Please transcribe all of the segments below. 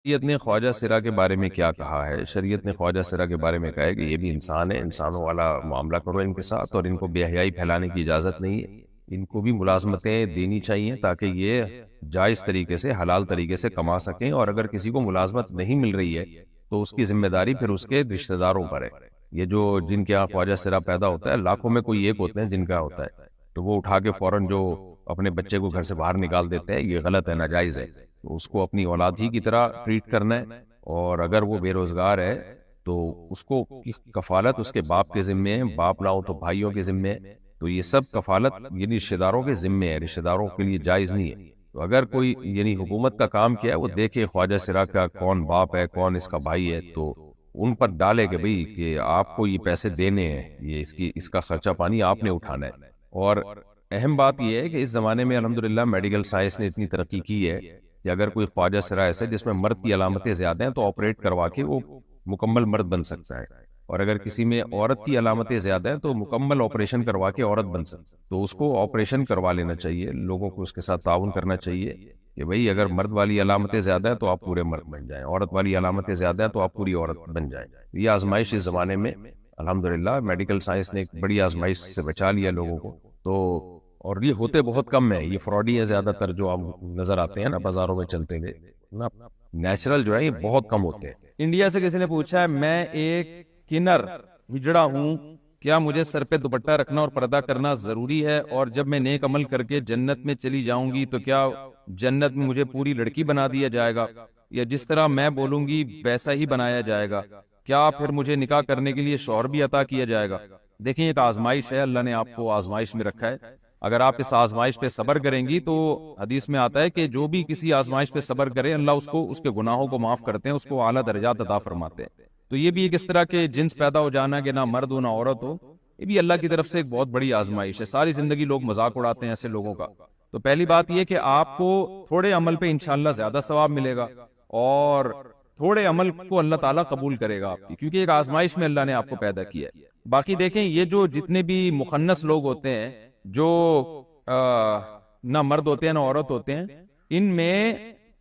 شریعت نے خواجہ سرا کے بارے میں کیا کہا ہے؟ شریعت نے خواجہ سرا کے بارے میں کہا ہے کہ یہ بھی انسان ہے، انسانوں والا معاملہ کرو ان کے ساتھ، اور ان کو بے حیائی پھیلانے کی اجازت نہیں ہے۔ ان کو بھی ملازمتیں دینی چاہیے تاکہ یہ جائز طریقے سے، حلال طریقے سے کما سکیں، اور اگر کسی کو ملازمت نہیں مل رہی ہے تو اس کی ذمہ داری پھر اس کے رشتہ داروں پر ہے۔ یہ جو جن کے یہاں خواجہ سرا پیدا ہوتا ہے، لاکھوں میں کوئی ایک ہوتے ہیں جن کا ہوتا ہے، تو وہ اٹھا کے فوراً جو اپنے بچے کو گھر سے باہر نکال دیتے ہیں، یہ غلط ہے، ناجائز ہے۔ تو اس کو اپنی اولاد ہی کی طرح ٹریٹ کرنا ہے، اور اگر وہ بے روزگار ہے تو اس کو کفالت اس کے باپ کے ذمے ہے، باپ نہ ہو تو بھائیوں کے ذمے ہے، تو یہ سب کفالت یعنی رشتہ داروں کے ذمے ہے، رشتہ داروں کے لیے جائز نہیں ہے۔ تو اگر کوئی یعنی حکومت کا کام کیا ہے، وہ دیکھے خواجہ سرا کا کون باپ ہے، کون اس کا بھائی ہے، تو ان پر ڈالے کہ بھئی کہ آپ کو یہ پیسے دینے ہیں، یہ اس کا خرچہ پانی آپ نے اٹھانا ہے۔ اور اہم بات یہ ہے کہ اس زمانے میں الحمدللہ میڈیکل سائنس نے اتنی ترقی کی ہے کہ اگر کوئی خواجہ سرا ایسا ہے جس میں مرد کی علامتیں زیادہ ہیں، تو آپریٹ کروا کے وہ مکمل مرد بن سکتا ہے، اور اگر کسی میں عورت کی علامتیں زیادہ ہیں تو مکمل آپریشن کروا کے عورت بن سکتا ہے۔ تو اس کو آپریشن کروا لینا چاہیے، لوگوں کو اس کے ساتھ تعاون کرنا چاہیے کہ بھئی اگر مرد والی علامتیں زیادہ ہیں تو آپ پورے مرد بن جائیں، عورت والی علامتیں زیادہ ہیں تو آپ پوری عورت بن جائیں۔ یہ آزمائش اس زمانے میں الحمدللہ میڈیکل سائنس نے ایک بڑی آزمائش سے بچا لیا لوگوں کو۔ تو اور یہ ہوتے بہت کم ہیں، یہ فراڈی ہیں زیادہ تر جو آپ نظر آتے ہیں نا بازاروں میں چلتے ہوئے نا، نیچرل جو ہے یہ بہت کم ہوتے ہیں۔ انڈیا سے کسی نے پوچھا ہے، میں ایک کنر ہجڑا ہوں، کیا مجھے سر پہ دوپٹہ رکھنا اور پردہ کرنا ضروری ہے؟ اور جب میں نیک عمل کر کے جنت میں چلی جاؤں گی تو کیا جنت میں مجھے پوری لڑکی بنا دیا جائے گا، یا جس طرح میں بولوں گی ویسا ہی بنایا جائے گا؟ کیا پھر مجھے نکاح کرنے کے لیے شوہر بھی عطا کیا جائے گا؟ دیکھیں ایک آزمائش ہے، اللہ نے آپ کو آزمائش میں رکھا ہے، اگر آپ اس آزمائش پہ صبر کریں گی تو حدیث میں آتا ہے کہ جو بھی کسی آزمائش پہ صبر کرے اللہ اس کو اس کے گناہوں کو معاف کرتے ہیں، اس کو اعلیٰ درجات عطا فرماتے ہیں۔ تو یہ بھی ایک اس طرح کے جنس پیدا ہو جانا کہ نہ مرد ہو نہ عورت ہو، یہ بھی اللہ کی طرف سے ایک بہت بڑی آزمائش ہے۔ ساری زندگی لوگ مذاق اڑاتے ہیں ایسے لوگوں کا۔ تو پہلی بات یہ کہ آپ کو تھوڑے عمل پہ انشاءاللہ زیادہ ثواب ملے گا، اور تھوڑے عمل کو اللہ تعالیٰ قبول کرے گا آپ کی، کیونکہ ایک آزمائش میں اللہ نے آپ کو پیدا کیا ہے۔ باقی دیکھیں یہ جو جتنے بھی مخنث لوگ ہوتے ہیں، جو نہ مرد ہوتے ہیں نہ عورت ہوتے ہیں، ان میں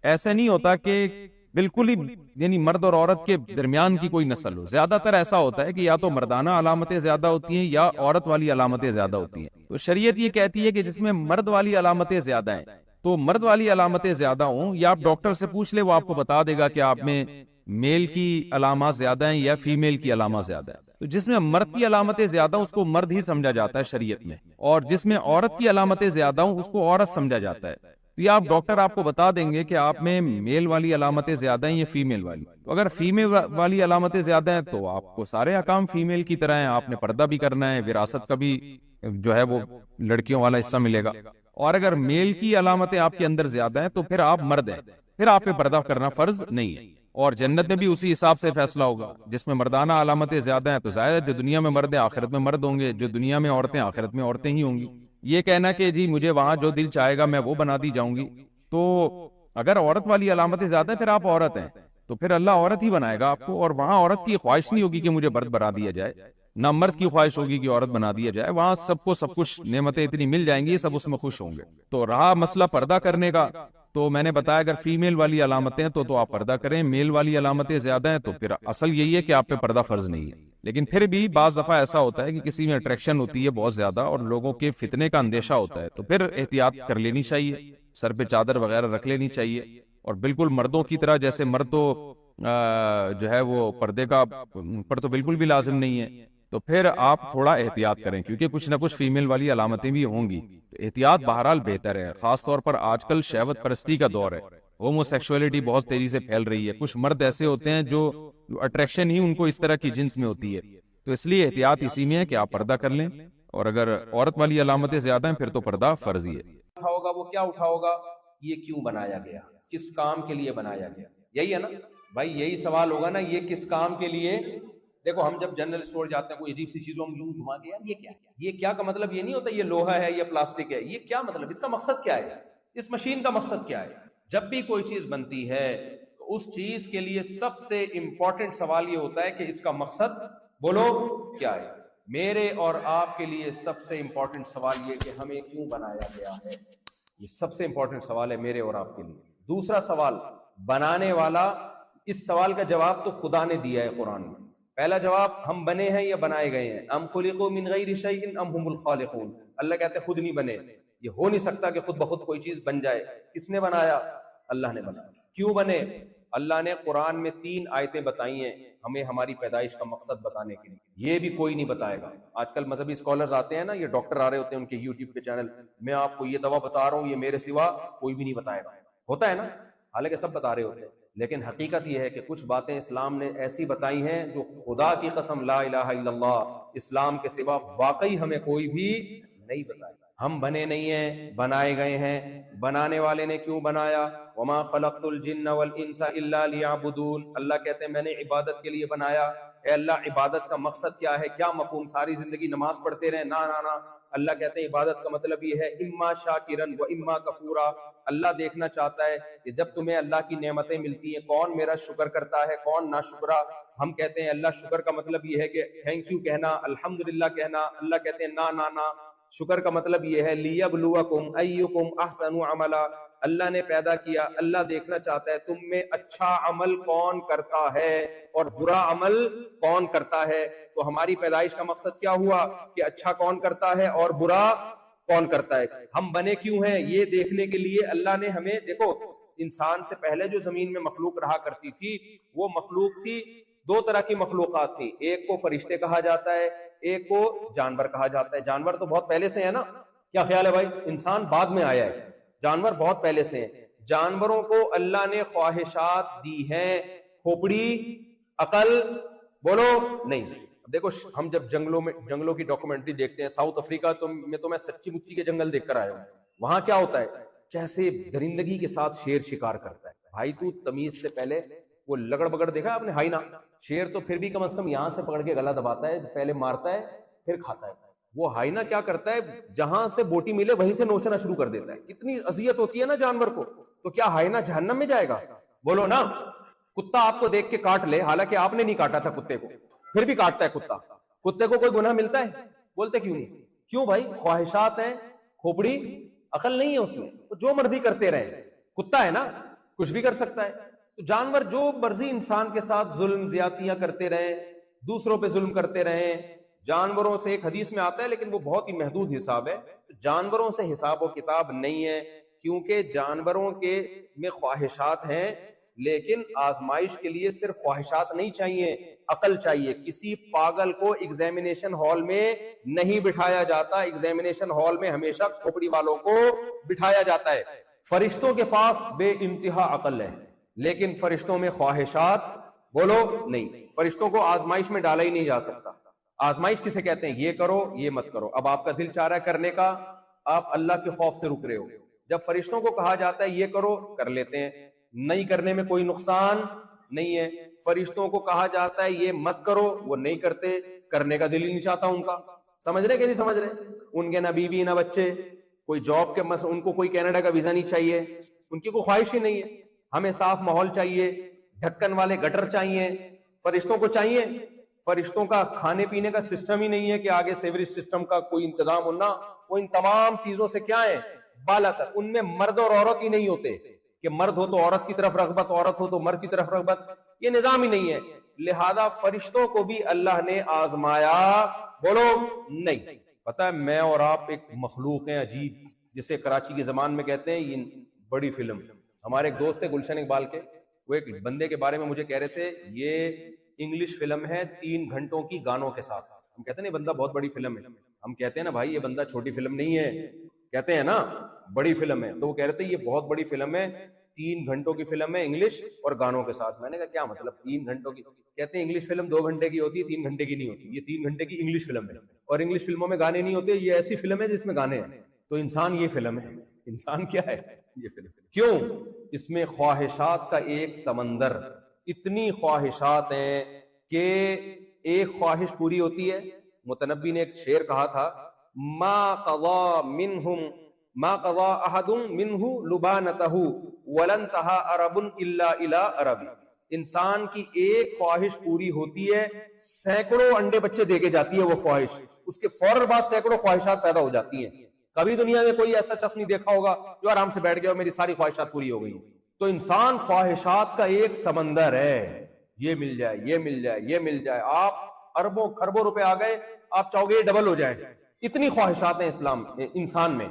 ایسا نہیں ہوتا کہ بالکل ہی یعنی مرد اور عورت کے درمیان کی کوئی نسل ہو۔ زیادہ تر ایسا ہوتا ہے کہ یا تو مردانہ علامتیں زیادہ ہوتی ہیں یا عورت والی علامتیں زیادہ ہوتی ہیں۔ تو شریعت یہ کہتی ہے کہ جس میں مرد والی علامتیں زیادہ ہیں تو مرد والی علامتیں زیادہ ہوں، یا آپ ڈاکٹر سے پوچھ لے، وہ آپ کو بتا دے گا کہ آپ میں میل کی علامات زیادہ ہیں یا فیمیل کی علامات زیادہ ہیں۔ تو جس میں مرد کی علامتیں زیادہ ہوں اس کو مرد ہی سمجھا جاتا ہے شریعت میں، اور جس میں عورت کی علامتیں زیادہ ہوں اس کو عورت سمجھا جاتا ہے۔ تو یہ آپ ڈاکٹر آپ کو بتا دیں گے کہ آپ میں میل والی علامتیں زیادہ ہیں یا فیمیل والی۔ تو اگر فیمیل والی علامتیں زیادہ ہیں تو آپ کو سارے احکام فیمیل کی طرح ہیں، آپ نے پردہ بھی کرنا ہے، وراثت کا بھی جو ہے وہ لڑکیوں والا حصہ ملے گا۔ اور اگر میل کی علامتیں آپ کے اندر زیادہ ہیں تو پھر آپ مرد ہیں، پھر آپ پہ پردہ کرنا فرض نہیں ہے۔ اور جنت میں بھی اسی حساب سے فیصلہ ہوگا، جس میں مردانہ علامتیں زیادہ ہیں تو ظاہر ہے جو دنیا میں مرد ہیں آخرت میں مرد ہوں گے، جو دنیا میں عورتیں آخرت میں عورتیں ہی ہوں گی۔ یہ کہنا کہ جی مجھے وہاں جو دل چاہے گا میں وہ بنا دی جاؤں گی، تو اگر عورت والی علامتیں زیادہ ہیں پھر آپ عورت ہیں، تو پھر اللہ عورت ہی بنائے گا آپ کو، اور وہاں عورت کی خواہش نہیں ہوگی کہ مجھے مرد بنا دیا جائے، نہ مرد کی خواہش ہوگی کہ عورت بنا دیا جائے۔ وہاں سب کو سب کچھ نعمتیں اتنی مل جائیں گی، سب اس میں خوش ہوں گے۔ تو رہا مسئلہ پردہ کرنے کا، تو میں نے بتایا اگر فیمیل والی علامتیں ہیں تو آپ پردہ کریں، میل والی علامتیں زیادہ ہیں تو پھر اصل یہی ہے کہ آپ پہ پردہ فرض نہیں ہے۔ لیکن پھر بھی بعض دفعہ ایسا ہوتا ہے کہ کسی میں اٹریکشن ہوتی ہے بہت زیادہ اور لوگوں کے فتنے کا اندیشہ ہوتا ہے، تو پھر احتیاط کر لینی چاہیے، سر پہ چادر وغیرہ رکھ لینی چاہیے، اور بالکل مردوں کی طرح جیسے مرد تو جو ہے وہ پردے کا پر تو بالکل بھی لازم نہیں ہے، تو پھر آپ تھوڑا احتیاط کریں، کیونکہ کچھ نہ کچھ فیمیل والی علامتیں بھی ہوں گی۔ احتیاط بہرحال بہتر ہے، خاص طور پر آج کل شہوت پرستی کا دور ہے، ہومو سیکسولیٹی بہت تیزی سے پھیل رہی ہے، کچھ مرد ایسے ہوتے ہیں جو اٹریکشن ہی ان کو اس طرح کی جنس میں ہوتی ہے، تو اس لیے احتیاط اسی میں ہے کہ آپ پردہ کر لیں، اور اگر عورت والی علامتیں زیادہ ہیں پھر تو پردہ فرضی ہے۔ ہوگا وہ کیا اٹھا ہوگا، یہ کیوں بنایا گیا، کس کام کے لیے بنایا گیا، یہی ہے نا بھائی، یہی سوال ہوگا نا، یہ کس کام کے لیے۔ دیکھو ہم جب جنرل اسٹور جاتے ہیں کوئی عجیب سی چیزوں ہم یوں گھما کے، یار یہ کیا کا مطلب یہ نہیں ہوتا یہ لوہا ہے یا پلاسٹک ہے، یہ کیا مطلب، اس کا مقصد کیا ہے، اس مشین کا مقصد کیا ہے۔ جب بھی کوئی چیز بنتی ہے تو اس چیز کے لیے سب سے امپورٹنٹ سوال یہ ہوتا ہے کہ اس کا مقصد بولو کیا ہے۔ میرے اور آپ کے لیے سب سے امپورٹنٹ سوال یہ کہ ہمیں کیوں بنایا گیا ہے، یہ سب سے امپورٹنٹ سوال ہے میرے اور آپ کے لیے۔ دوسرا سوال، بنانے والا اس سوال کا جواب تو خدا نے دیا ہے قرآن میں. پہلا جواب ہم بنے ہیں یا بنائے گئے ہیں؟ ام خلقوا من غیر شیء ام هم الخالقون. اللہ کہتے ہیں خود نہیں بنے, یہ ہو نہیں سکتا کہ خود بخود کوئی چیز بن جائے. کس نے بنایا؟ اللہ نے بنایا. کیوں بنے؟ اللہ نے قرآن میں 3 آیتیں بتائی ہیں ہمیں ہماری پیدائش کا مقصد بتانے کے لیے. یہ بھی کوئی نہیں بتائے گا. آج کل مذہبی اسکالرز آتے ہیں نا, یہ ڈاکٹر آ رہے ہوتے ہیں ان کے یوٹیوب کے چینل, میں آپ کو یہ دوا بتا رہا ہوں, یہ میرے سوا کوئی بھی نہیں بتائے گا. ہوتا ہے نا, حالانکہ سب بتا رہے ہوتے ہیں, لیکن حقیقت یہ ہے کہ کچھ باتیں اسلام نے ایسی بتائی ہیں جو خدا کی قسم لا الہ الا اللہ, اسلام کے سوا واقعی ہمیں کوئی بھی نہیں بتائے. ہم بنے نہیں ہیں, بنائے گئے ہیں. بنانے والے نے کیوں بنایا؟ وما خلقت الجن والانس الا ليعبدون. اللہ کہتے ہیں میں نے عبادت کے لیے بنایا. اے اللہ, عبادت کا مقصد کیا ہے؟ کیا مفہوم؟ ساری زندگی نماز پڑھتے رہے؟ نا نا نا. اللہ کہتے ہیں عبادت کا مطلب یہ ہے اما شاکرن و اما کفورا. اللہ دیکھنا چاہتا ہے کہ جب تمہیں اللہ کی نعمتیں ملتی ہیں کون میرا شکر کرتا ہے, کون ناشکرا. ہم کہتے ہیں اللہ شکر کا مطلب یہ ہے کہ تھینک یو کہنا, الحمدللہ کہنا. اللہ کہتے ہیں نا نا نا, شکر کا مطلب یہ ہے لیبلوکم ایکم احسن عملا. اللہ نے پیدا کیا, اللہ دیکھنا چاہتا ہے تم میں اچھا عمل کون کرتا ہے اور برا عمل کون کرتا ہے. تو ہماری پیدائش کا مقصد کیا ہوا کہ اچھا کون کرتا ہے اور برا کون کرتا ہے. ہم بنے کیوں ہیں یہ دیکھنے کے لیے اللہ نے ہمیں, دیکھو انسان سے پہلے جو زمین میں مخلوق رہا کرتی تھی وہ مخلوق تھی 2 طرح کی مخلوقات تھی. ایک کو فرشتے کہا جاتا ہے, ایک کو جانور کہا جاتا ہے. جانور تو بہت پہلے سے ہے نا, کیا خیال ہے بھائی؟ انسان بعد میں آیا ہے, جانور بہت پہلے سے ہیں. جانوروں کو اللہ نے خواہشات دی ہیں, کھوپڑی, عقل, بولو نہیں. دیکھو ہم جب جنگلوں کی ڈاکومنٹری دیکھتے ہیں, ساؤتھ افریقہ تو میں سچی مچی کے جنگل دیکھ کر آیا ہوں. وہاں کیا ہوتا ہے, کیسے درندگی کے ساتھ شیر شکار کرتا ہے. بھائی تو تمیز سے پہلے وہ لگڑ بگڑ دیکھا آپ نے؟ ہائنا. شیر تو پھر بھی کم از کم یہاں سے پکڑ کے گلا دباتا ہے, پہلے مارتا ہے پھر کھاتا ہے. وہ ہائنا کیا کرتا ہے, جہاں سے بوٹی ملے وہیں سے نوچنا شروع کر دیتا ہے. اتنی اذیت ہوتی ہے نا جانور کو, تو کیا ہائنا جہنم میں جائے گا؟ بولو نا. کتا آپ کو دیکھ کے کاٹ لے, حالانکہ آپ نے نہیں کاٹا تھا کتے کو, پھر بھی کاٹتا ہے کتا. کتے کو کوئی گناہ ملتا ہے؟ بولتے کیوں نہیں؟ کیوں بھائی؟ خواہشات ہیں, کھوپڑی, عقل نہیں ہے اس میں, جو مرضی کرتے رہے. کتا ہے نا, کچھ بھی کر سکتا ہے. تو جانور جو مرضی انسان کے ساتھ ظلم زیادتیاں کرتے رہے, دوسروں پہ ظلم کرتے رہے. جانوروں سے ایک حدیث میں آتا ہے لیکن وہ بہت ہی محدود حساب ہے, جانوروں سے حساب و کتاب نہیں ہے, کیونکہ جانوروں کے میں خواہشات ہیں, لیکن آزمائش کے لیے صرف خواہشات نہیں چاہیے, عقل چاہیے. کسی پاگل کو ایگزامینیشن ہال میں نہیں بٹھایا جاتا, ایگزامینیشن ہال میں ہمیشہ کھوپڑی والوں کو بٹھایا جاتا ہے. فرشتوں کے پاس بے انتہا عقل ہے, لیکن فرشتوں میں خواہشات, بولو نہیں. فرشتوں کو آزمائش میں ڈالا ہی نہیں جا سکتا. آزمائش کسے کہتے ہیں؟ یہ کرو یہ مت کرو. اب آپ کا دل چاہ رہا ہے کرنے کا, آپ اللہ کے خوف سے رک رہے ہو. جب فرشتوں کو کہا جاتا ہے یہ کرو, کر لیتے ہیں, نہیں کرنے میں کوئی نقصان نہیں ہے. فرشتوں کو کہا جاتا ہے یہ مت کرو, وہ نہیں کرتے, کرنے کا دل ہی نہیں چاہتا ان کا. سمجھ رہے کہ نہیں سمجھ رہے؟ ان کے نہ بیوی نہ بچے, کوئی جاب کے ان کو کوئی کینیڈا کا ویزا نہیں چاہیے, ان کی کوئی خواہش ہی نہیں ہے. ہمیں صاف ماحول چاہیے, ڈھکن والے گٹر چاہیے. فرشتوں کو چاہیے. فرشتوں کا کھانے پینے کا سسٹم ہی نہیں ہے کہ آگے سیوریج سسٹم کا کوئی انتظام ہونا. وہ ان تمام چیزوں سے کیا ہے, بالا تر. ان میں مرد اور عورت ہی نہیں ہوتے کہ مرد ہو تو عورت کی طرف رغبت, عورت ہو تو مرد کی طرف رغبت, یہ نظام ہی نہیں ہے. لہذا فرشتوں کو بھی اللہ نے آزمایا, بولو نہیں. پتہ ہے میں اور آپ ایک مخلوق ہیں عجیب, جسے کراچی کے زمان میں کہتے ہیں یہ بڑی فلم. ہمارے ایک دوست ہے گلشن اقبال کے, وہ ایک بندے کے بارے میں مجھے کہہ رہے تھے یہ انگلش فلم ہے 3 گھنٹوں کی گانوں کے ساتھ. ہم کہتے ہیں بندہ بہت بڑی فلم ہے, ہم کہتے ہیں نا بھائی یہ بندہ چھوٹی فلم نہیں ہے, کہتے ہیں نا بڑی فلم ہے. تو وہ کہہ رہے تھے یہ بہت بڑی فلم ہے, 3 گھنٹوں کی فلم ہے انگلش اور گانوں کے ساتھ. میں نے کہا کیا مطلب 3 گھنٹوں کی؟ کہتے ہیں انگلش فلم 2 گھنٹے کی ہوتی ہے, 3 گھنٹے کی نہیں ہوتی. یہ 3 گھنٹے کی انگلش فلم ہے, اور انگلش فلموں میں گانے نہیں ہوتے, یہ ایسی فلم ہے جس میں گانے ہیں. تو انسان یہ فلم ہے. انسان کیا ہے؟ یہ فلم. کیوں؟ اس میں خواہشات کا ایک سمندر, اتنی خواہشات ہیں کہ ایک خواہش پوری ہوتی ہے. متنبی نے ایک شعر کہا تھا, ما قضا احد منہ لبانتہ ولن تہا عرب الا الى عربی. انسان کی ایک خواہش پوری ہوتی ہے, سینکڑوں انڈے بچے دے کے جاتی ہے وہ خواہش, اس کے فوراً بعد سینکڑوں خواہشات پیدا ہو جاتی ہیں. کبھی دنیا میں کوئی ایسا شخص نہیں دیکھا ہوگا جو آرام سے بیٹھ گیا اور میری ساری خواہشات پوری ہو گئی. تو انسان خواہشات کا ایک سمندر ہے، یہ مل جائے، یہ مل جائے، یہ مل جائے، آپ اربوں خربوں روپے آ گئے، آپ چاہو گے یہ ڈبل ہو جائے، اتنی خواہشات ہیں انسان میں،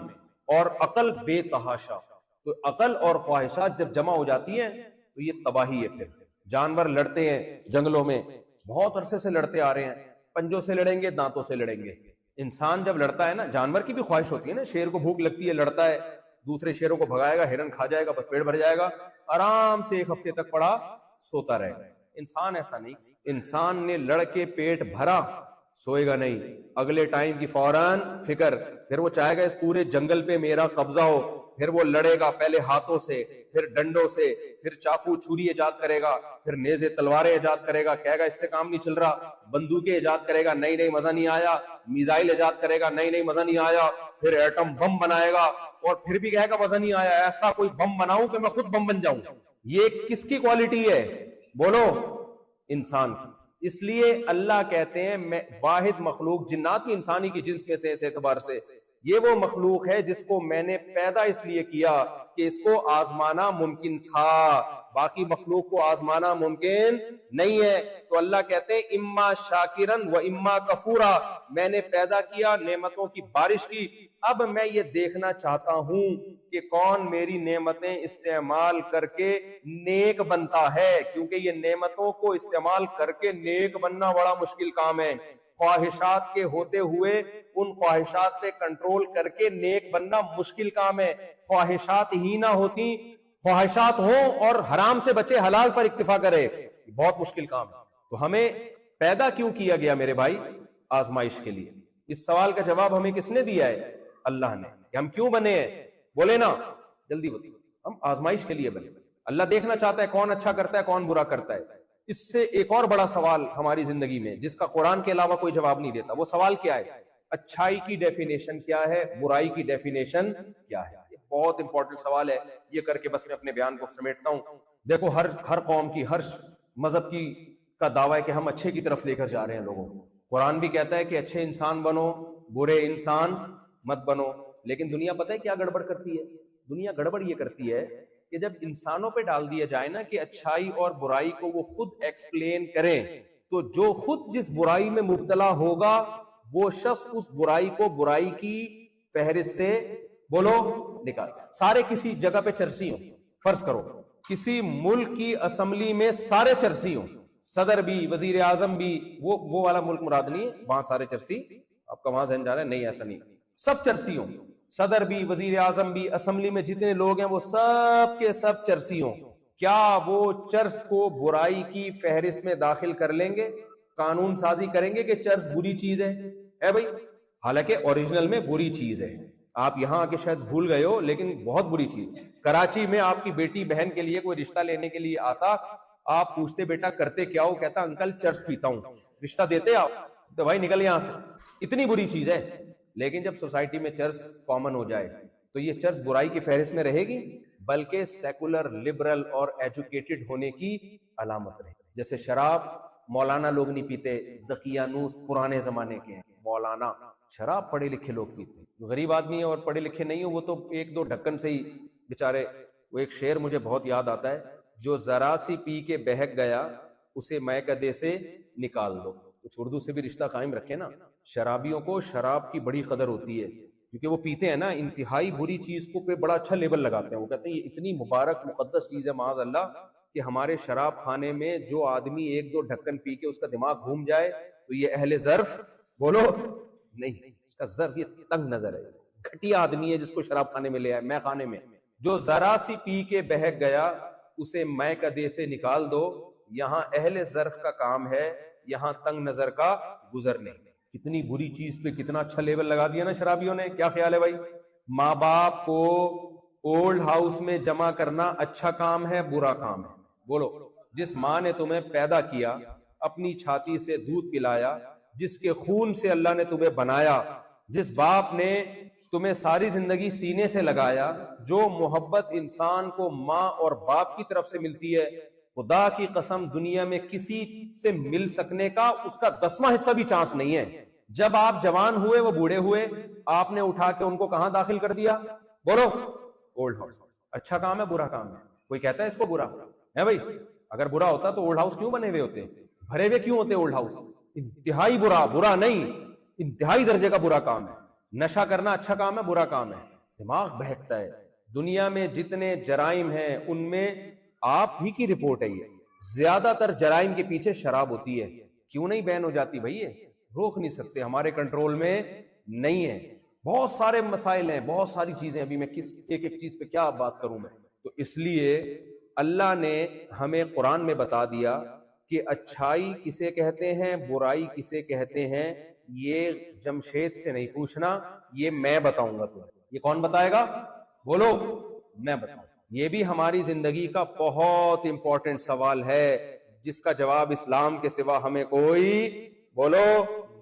اور عقل بے تحاشا۔ تو عقل اور خواہشات جب جمع ہو جاتی ہیں تو یہ تباہی ہے۔ پھر جانور لڑتے ہیں جنگلوں میں، بہت عرصے سے لڑتے آ رہے ہیں، پنجوں سے لڑیں گے، دانتوں سے لڑیں گے۔ انسان جب لڑتا ہے نا، جانور کی بھی خواہش ہوتی ہے نا، شیر کو بھوک لگتی ہے، لڑتا ہے، دوسرے شیروں کو بھگائے گا، ہرن کھا جائے گا، بس پیٹ بھر جائے گا، آرام سے ایک ہفتے تک پڑا سوتا رہے گا۔ انسان ایسا نہیں، انسان نے لڑ کے پیٹ بھرا، سوئے گا نہیں، اگلے ٹائم کی فوراً فکر، پھر وہ چاہے گا اس پورے جنگل پہ میرا قبضہ ہو، پھر وہ لڑے گا، پہلے ہاتھوں سے، پھر ڈنڈوں سے، پھر چاقو چھری ایجاد کرے گا، پھر نیزے تلواریں ایجاد کرے گا، کہے گا اس سے کام نہیں چل رہا، بندوقیں ایجاد کرے گا، نہیں نہیں مزہ نہیں آیا، میزائل ایجاد کرے گا، نہیں نہیں مزہ نہیں آیا، پھر ایٹم بم بنائے گا، اور پھر بھی کہے گا مزہ نہیں آیا، ایسا کوئی بم بناؤں کہ میں خود بم بن جاؤں۔ یہ کس کی کوالٹی ہے؟ بولو، انسان کی۔ اس لیے اللہ کہتے ہیں میں واحد مخلوق، جنات بھی انسانی کی جنس میں سے، اس اعتبار سے یہ وہ مخلوق ہے جس کو میں نے پیدا اس لیے کیا کہ اس کو آزمانا ممکن تھا، باقی مخلوق کو آزمانا ممکن نہیں ہے۔ تو اللہ کہتے ہیں اما شاکرن و اما کفورا، میں نے پیدا کیا، نعمتوں کی بارش کی، اب میں یہ دیکھنا چاہتا ہوں کہ کون میری نعمتیں استعمال کر کے نیک بنتا ہے، کیونکہ یہ نعمتوں کو استعمال کر کے نیک بننا بڑا مشکل کام ہے۔ خواہشات کے ہوتے ہوئے ان خواہشات پہ کنٹرول کر کے نیک بننا مشکل کام ہے۔ خواہشات ہی نہ ہوتی، خواہشات ہوں اور حرام سے بچے، حلال پر اکتفا کرے، بہت مشکل کام ہے۔ تو ہمیں پیدا کیوں کیا گیا میرے بھائی؟ آزمائش کے لیے۔ اس سوال کا جواب ہمیں کس نے دیا ہے؟ اللہ نے، کہ ہم کیوں بنے ہیں؟ بولے نا جلدی بولے، ہم آزمائش کے لیے بنے۔ اللہ دیکھنا چاہتا ہے کون اچھا کرتا ہے، کون برا کرتا ہے۔ اس سے ایک اور بڑا سوال ہماری زندگی میں، جس کا قرآن کے علاوہ کوئی جواب نہیں دیتا، وہ سوال کیا ہے؟ اچھائی کی ڈیفینیشن کیا ہے، برائی کی ڈیفینیشن کیا ہے؟ یہ بہت امپورٹنٹ سوال ہے۔ یہ کر کے بس میں اپنے بیان کو سمیٹتا ہوں۔ دیکھو، ہر قوم کی، ہر مذہب کی کا دعویٰ ہے کہ ہم اچھے کی طرف لے کر جا رہے ہیں لوگوں کو۔ قرآن بھی کہتا ہے کہ اچھے انسان بنو، برے انسان مت بنو۔ لیکن دنیا پتہ ہے کیا گڑبڑ کرتی ہے؟ دنیا گڑبڑ یہ کرتی ہے کہ جب انسانوں پہ ڈال دیا جائے نا کہ اچھائی اور برائی کو وہ خود ایکسپلین کریں، تو جو خود جس برائی میں مبتلا ہوگا وہ شخص اس برائی کو برائی کی فہرست سے، بولو، نکال۔ سارے کسی جگہ پہ چرسی ہوں، فرض کرو کسی ملک کی اسمبلی میں سارے چرسی ہوں، صدر بھی، وزیر اعظم بھی، وہ والا ملک مراد نہیں ہے، وہاں سارے چرسی، آپ کا وہاں ذہن جا رہا ہے، نہیں ایسا نہیں، سب چرسی ہوں، صدر بھی، وزیر اعظم بھی، اسمبلی میں جتنے لوگ ہیں وہ سب کے سب چرسی ہوں، کیا وہ چرس کو برائی کی فہرست میں داخل کر لیں گے؟ قانون سازی کریں گے کہ چرس بری چیز ہے بھائی؟ حالانکہ اوریجنل میں بری چیز ہے، آپ یہاں آ کے شاید بھول گئے ہو، لیکن بہت بری چیز۔ کراچی میں آپ کی بیٹی بہن کے لیے کوئی رشتہ لینے کے لیے آتا، آپ پوچھتے بیٹا کرتے کیا ہو؟ کہتا انکل چرس پیتا ہوں۔ رشتہ دیتے آپ؟ تو بھائی نکل یہاں سے، اتنی بری چیز ہے۔ لیکن جب سوسائٹی میں چرس کامن ہو جائے تو یہ چرس برائی کی فہرست میں رہے گی، بلکہ سیکولر، لبرل اور ایجوکیٹڈ ہونے کی علامت رہے گی۔ جیسے شراب مولانا لوگ نہیں پیتے، دقیانوس پرانے زمانے کے ہیں، مولانا شراب پڑھے لکھے لوگ پیتے ہیں۔ غریب آدمی اور پڑھے لکھے نہیں ہو وہ تو ایک دو ڈھکن سے ہی بیچارے۔ وہ ایک شعر مجھے بہت یاد آتا ہے، جو ذرا سی پی کے بہک گیا اسے میکدے سے نکال دو۔ کچھ اردو سے بھی رشتہ قائم رکھے نا۔ شرابیوں کو شراب کی بڑی قدر ہوتی ہے کیونکہ وہ پیتے ہیں نا، انتہائی بری چیز کو پہ بڑا اچھا لیبل لگاتے ہیں۔ وہ کہتے ہیں یہ اتنی مبارک مقدس چیز ہے معاذ اللہ کہ ہمارے شراب خانے میں جو آدمی ایک دو ڈھکن پی کے اس کا دماغ گھوم جائے تو یہ اہل ظرف، بولو نہیں، اس کا ظرف یہ تنگ نظر ہے، گھٹیا آدمی ہے جس کو شراب خانے میں لے آئے، میں خانے میں۔ جو ذرا سی پی کے بہک گیا اسے میکدے سے نکال دو، یہاں اہل ظرف کا کام ہے، یہاں تنگ نظر کا گزر نہیں۔ کتنی بری چیز پہ کتنا اچھا لیبل لگا دیا نا شرابیوں نے۔ کیا خیال ہے بھائی؟ ماں باپ کو اولڈ ہاؤس میں جمع کرنا اچھا کام ہے، برا کام ہے؟ بولو۔ جس ماں نے تمہیں پیدا کیا، اپنی چھاتی سے دودھ پلایا، جس کے خون سے اللہ نے تمہیں بنایا، جس باپ نے تمہیں ساری زندگی سینے سے لگایا، جو محبت انسان کو ماں اور باپ کی طرف سے ملتی ہے، خدا کی قسم دنیا میں کسی سے مل سکنے کا اس کا 10واں حصہ بھی چانس نہیں ہے۔ جب آپ جوان ہوئے، وہ بوڑھے ہوئے، آپ نے اٹھا کے ان کو کہاں داخل کر دیا؟ بولو، اولڈ ہاؤس۔ اچھا کام ہے، برا کام ہے؟ کوئی کہتا ہے اس کو برا ہے بھائی؟ اگر برا ہوتا تو اولڈ ہاؤس کیوں بنے ہوئے ہوتے؟ بھرے ہوئے کیوں ہوتے اولڈ ہاؤس؟ انتہائی برا نہیں، انتہائی درجے کا برا کام ہے۔ نشہ کرنا اچھا کام ہے برا کام ہے؟ دماغ بہکتا ہے۔ دنیا میں جتنے جرائم ہیں ان میں آپ ہی کی رپورٹ ہے یہ، زیادہ تر جرائم کے پیچھے شراب ہوتی ہے۔ کیوں نہیں بین ہو جاتی بھائی؟ یہ روک نہیں سکتے، ہمارے کنٹرول میں نہیں ہے۔ بہت سارے مسائل ہیں، بہت ساری چیزیں، ابھی میں کس ایک چیز پہ کیا بات کروں میں؟ تو اس لیے اللہ نے ہمیں قرآن میں بتا دیا کہ اچھائی کسے کہتے ہیں، برائی کسے کہتے ہیں، یہ جمشید سے نہیں پوچھنا، یہ میں بتاؤں گا تمہیں۔ یہ کون بتائے گا؟ بولو، میں بتاؤں۔ یہ بھی ہماری زندگی کا بہت امپورٹنٹ سوال ہے جس کا جواب اسلام کے سوا ہمیں کوئی بولو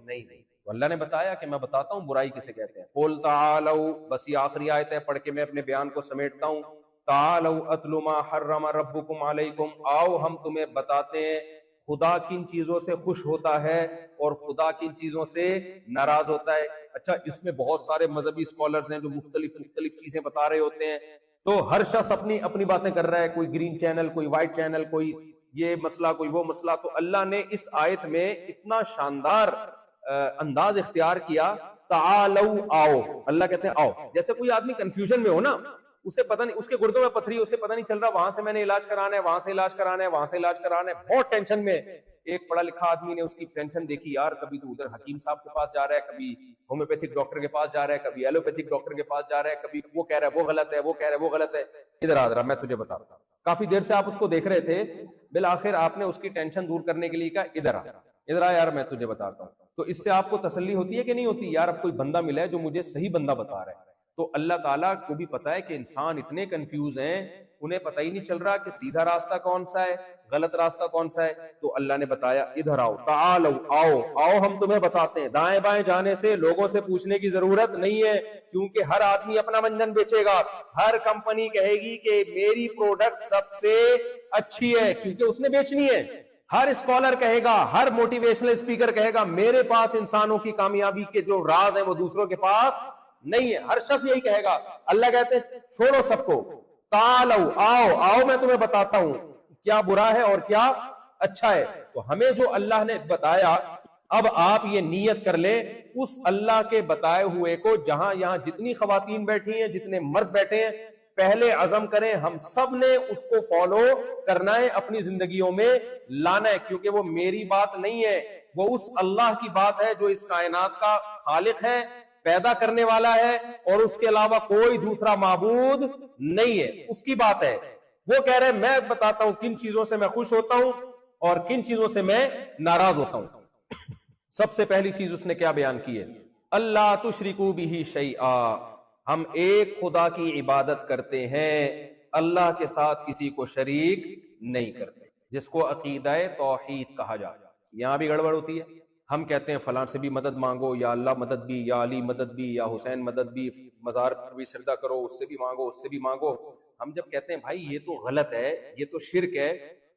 نہیں۔ تو اللہ نے بتایا کہ میں بتاتا ہوں برائی کسے کہتے ہیں۔ قُلْ تَعَالَوْا، بس یہ آخری آیت ہے، پڑھ کے میں اپنے بیان کو سمیٹتا ہوں۔ تَعَالَوْا أَتْلُ مَا حَرَّمَ رَبُّكُمْ عَلَيْكُمْ، آؤ ہم تمہیں بتاتے ہیں خدا کن چیزوں سے خوش ہوتا ہے اور خدا کن چیزوں سے ناراض ہوتا ہے۔ اچھا، اس میں بہت سارے مذہبی اسکالرز ہیں جو مختلف چیزیں بتا رہے ہوتے ہیں، تو ہر شخص اپنی باتیں کر رہا ہے، کوئی گرین چینل، کوئی وائٹ چینل، کوئی یہ مسئلہ، کوئی وہ مسئلہ۔ تو اللہ نے اس آیت میں اتنا شاندار انداز اختیار کیا، تعالو، آؤ۔ اللہ کہتے ہیں آؤ۔ جیسے کوئی آدمی کنفیوژن میں ہو نا، اسے پتہ نہیں، اس کے گردوں میں پتھری، اسے پتہ نہیں چل رہا وہاں سے میں نے علاج کرانا ہے، وہاں سے علاج کرانا ہے، وہاں سے علاج کرانا ہے، بہت ٹینشن میں۔ ایک پڑھا لکھا آدمی نے اس کی ٹینشن دیکھی، یار کبھی تو ادھر حکیم صاحب کے پاس جا رہا ہے، کبھی ہومیوپیتھک ڈاکٹر کے پاس جا رہا ہے، کبھی ایلوپیتھک ڈاکٹر کے پاس جا رہا ہے، کبھی وہ کہہ رہا ہے وہ غلط ہے، وہ کہہ رہا ہے وہ غلط ہے۔ ادھر آ میں تجھے بتا رہا ہوں، کافی دیر سے آپ اس کو دیکھ رہے تھے، بالآخر آپ نے اس کی ٹینشن دور کرنے کے لیے کہا ادھر آ یار میں تجھے بتاتا ہوں۔ تو اس سے آپ کو تسلی ہوتی ہے کہ نہیں ہوتی؟ یار اب کوئی بندہ ملا ہے جو مجھے صحیح بندہ بتا رہا ہے۔ تو اللہ تعالیٰ کو بھی پتا ہے کہ انسان اتنے کنفیوز ہیں، انہیں پتہ ہی نہیں چل رہا کہ سیدھا راستہ کون سا ہے، غلط راستہ کون سا ہے۔ تو اللہ نے بتایا ادھر آؤ، تعالو، آؤ ہم تمہیں بتاتے ہیں۔ دائیں بائیں جانے سے، لوگوں سے پوچھنے کی ضرورت نہیں ہے، کیونکہ ہر آدمی اپنا منجن بیچے گا۔ ہر کمپنی کہے گی کہ میری پروڈکٹ سب سے اچھی ہے، کیونکہ اس نے بیچنی ہے۔ ہر اسکالر کہے گا، ہر موٹیویشنل اسپیکر کہے گا میرے پاس انسانوں کی کامیابی کے جو راز ہیں وہ دوسروں کے پاس نہیں ہے۔ ہر شخص یہی کہے گا۔ اللہ کہتے ہیں چھوڑو سب کو، تعالو، آؤ میں تمہیں بتاتا ہوں کیا برا ہے اور کیا اچھا ہے۔ تو ہمیں جو اللہ نے بتایا، اب آپ یہ نیت کر لیں اس اللہ کے بتائے ہوئے کو، جہاں یہاں جتنی خواتین بیٹھی ہیں، جتنے مرد بیٹھے ہیں، پہلے عزم کریں ہم سب نے اس کو فالو کرنا ہے، اپنی زندگیوں میں لانا ہے، کیونکہ وہ میری بات نہیں ہے، وہ اس اللہ کی بات ہے جو اس کائنات کا خالق ہے، پیدا کرنے والا ہے، اور اس کے علاوہ کوئی دوسرا معبود نہیں ہے، اس کی بات ہے۔ وہ کہہ رہے ہیں میں بتاتا ہوں کن چیزوں سے میں خوش ہوتا ہوں اور کن چیزوں سے میں ناراض ہوتا ہوں۔ سب سے پہلی چیز اس نے کیا بیان کی ہے؟ اللہ تشرکو بہ شیئا، ہم ایک خدا کی عبادت کرتے ہیں، اللہ کے ساتھ کسی کو شریک نہیں کرتے، جس کو عقیدہ توحید کہا جاتا ہے۔ یہاں بھی گڑبڑ ہوتی ہے، ہم کہتے ہیں فلاں سے بھی مدد مانگو، یا اللہ مدد بھی، یا علی مدد بھی، یا حسین مدد بھی، مزار پر بھی سجدہ کرو، اس سے بھی مانگو، اس سے بھی مانگو۔ ہم جب کہتے ہیں بھائی یہ تو غلط ہے، یہ تو شرک ہے،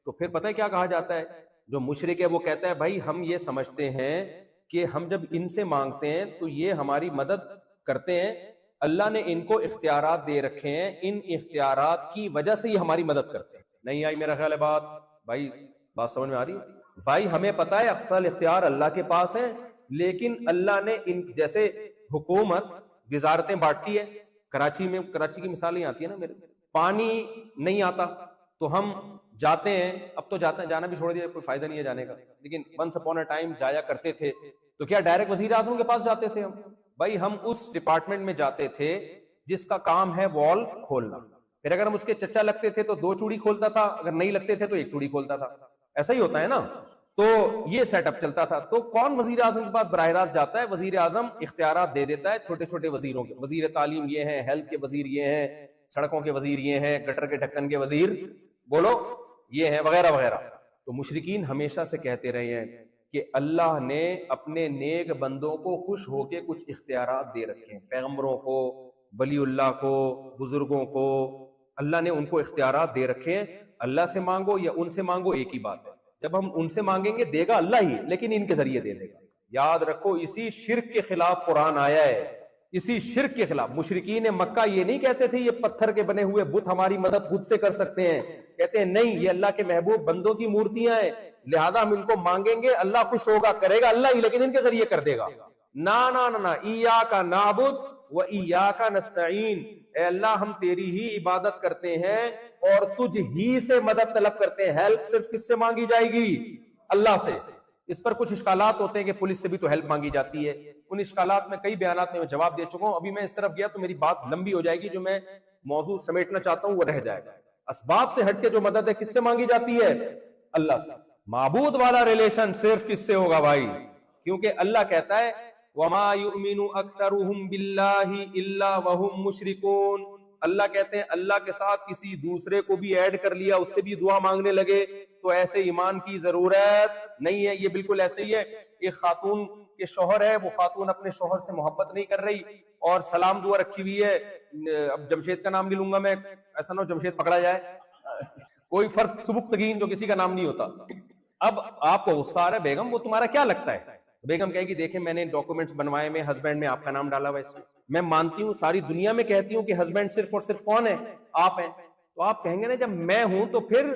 تو پھر پتہ ہے کیا کہا جاتا ہے؟ جو مشرک ہے وہ کہتا ہے بھائی ہم یہ سمجھتے ہیں کہ ہم جب ان سے مانگتے ہیں تو یہ ہماری مدد کرتے ہیں، اللہ نے ان کو اختیارات دے رکھے ہیں، ان اختیارات کی وجہ سے یہ ہماری مدد کرتے ہیں۔ نہیں آئی میرا خیال ہے بات؟ بھائی بات سمجھ میں آ رہی ہے؟ بھائی ہمیں پتا ہے افضل اختیار اللہ کے پاس ہے، لیکن اللہ نے ان جیسے حکومت وزارتیں بانٹتی ہے، کراچی کی مثالیں آتی ہیں نا، میرے پانی نہیں آتا تو ہم جاتے ہیں، اب تو جاتے ہیں، جانا بھی چھوڑ دیا، کوئی فائدہ نہیں ہے جانے کا، لیکن ونس اپون اے ٹائم جایا کرتے تھے۔ تو کیا ڈائریکٹ وزیر اعظم کے پاس جاتے تھے ہم؟ بھائی ہم اس ڈپارٹمنٹ میں جاتے تھے جس کا کام ہے وال کھولنا، پھر اگر ہم اس کے چچا لگتے تھے تو 2 چوڑی کھولتا تھا، اگر نہیں لگتے تھے تو 1 چوڑی کھولتا تھا، ایسا ہی ہوتا ہے نا۔ تو یہ سیٹ اپ چلتا تھا۔ تو کون وزیر اعظم کے پاس براہ راست جاتا ہے؟ وزیر اعظم اختیارات دے دیتا ہے چھوٹے چھوٹے وزیروں کے، وزیر تعلیم یہ ہیں، ہیلتھ کے وزیر یہ ہیں، سڑکوں کے وزیر یہ ہیں، گٹر کے ڈھکن کے وزیر بولو یہ ہیں، وغیرہ وغیرہ۔ تو مشرکین ہمیشہ سے کہتے رہے ہیں کہ اللہ نے اپنے نیک بندوں کو خوش ہو کے کچھ اختیارات دے رکھے ہیں، پیغمبروں کو، ولی اللہ کو، بزرگوں کو، اللہ نے ان کو اختیارات دے رکھے ہیں۔ اللہ سے مانگو یا ان سے مانگو ایک ہی بات ہے، جب ہم ان سے مانگیں گے دے گا اللہ ہی، لیکن ان کے ذریعے دے دے گا۔ یاد رکھو اسی شرک کے خلاف قرآن آیا ہے، اسی شرک کے خلاف. مشرکین مکہ یہ نہیں کہتے تھے یہ پتھر کے بنے ہوئے بت ہماری مدد خود سے کر سکتے ہیں, کہتے ہیں نہیں یہ اللہ کے محبوب بندوں کی مورتیاں ہیں, لہذا ہم ان کو مانگیں گے, اللہ خوش ہوگا, کرے گا اللہ ہی, لیکن ان کے ذریعے کر دے گا. نا ایاک نعبد و ایاک نستعین, اے اللہ ہم تیری ہی عبادت کرتے ہیں اور تجھ ہی سے مدد طلب کرتے ہیں. ہیلپ صرف کس سے مانگی جائے گی؟ اللہ سے. اس پر کچھ اشکالات ہوتے ہیں کہ پولیس سے بھی تو ہیلپ مانگی جاتی ہے. ان اشکالات میں کئی بیانات میں جواب دے چکا ہوں. ابھی میں اس طرف گیا تو میری بات لمبی ہو جائے گی, جو میں موضوع سمیٹنا چاہتا ہوں وہ رہ جائے گا. اسباب سے ہٹ کے جو مدد ہے کس سے مانگی جاتی ہے؟ اللہ سے. معبود والا ریلیشن صرف کس سے ہوگا بھائی؟ کیونکہ اللہ کہتا ہے وَمَا يُؤْمِنُ أَكْثَرُهُمْ بِاللَّهِ إِلَّا وَهُمْ مُشْرِكُونَ. اللہ کہتے ہیں اللہ کے ساتھ کسی دوسرے کو بھی ایڈ کر لیا, اس سے بھی دعا مانگنے لگے تو ایسے ایمان کی ضرورت نہیں ہے. یہ بالکل ایسے ہی ہے, ایک خاتون کے شوہر ہے, وہ خاتون اپنے شوہر سے محبت نہیں کر رہی اور سلام دعا رکھی ہوئی ہے. اب جمشید کا نام بھی لوں گا میں, ایسا نہ ہو جمشید پکڑا جائے, کوئی فرض سبکتگین جو کسی کا نام نہیں ہوتا. اب آپ کو غصہ آ رہا ہے, بیگم وہ تمہارا کیا لگتا ہے؟ بیگم کہے گی دیکھیں میں نے ڈاکومنٹس بنوائے میں ہسبینڈ میں آپ کا نام ڈالا ہوا ہے, میں مانتی ہوں ساری دنیا میں کہتی ہوں کہ ہسبینڈ صرف اور صرف کون ہے؟ آپ ہیں. تو آپ کہیں گے نا جب میں ہوں تو پھر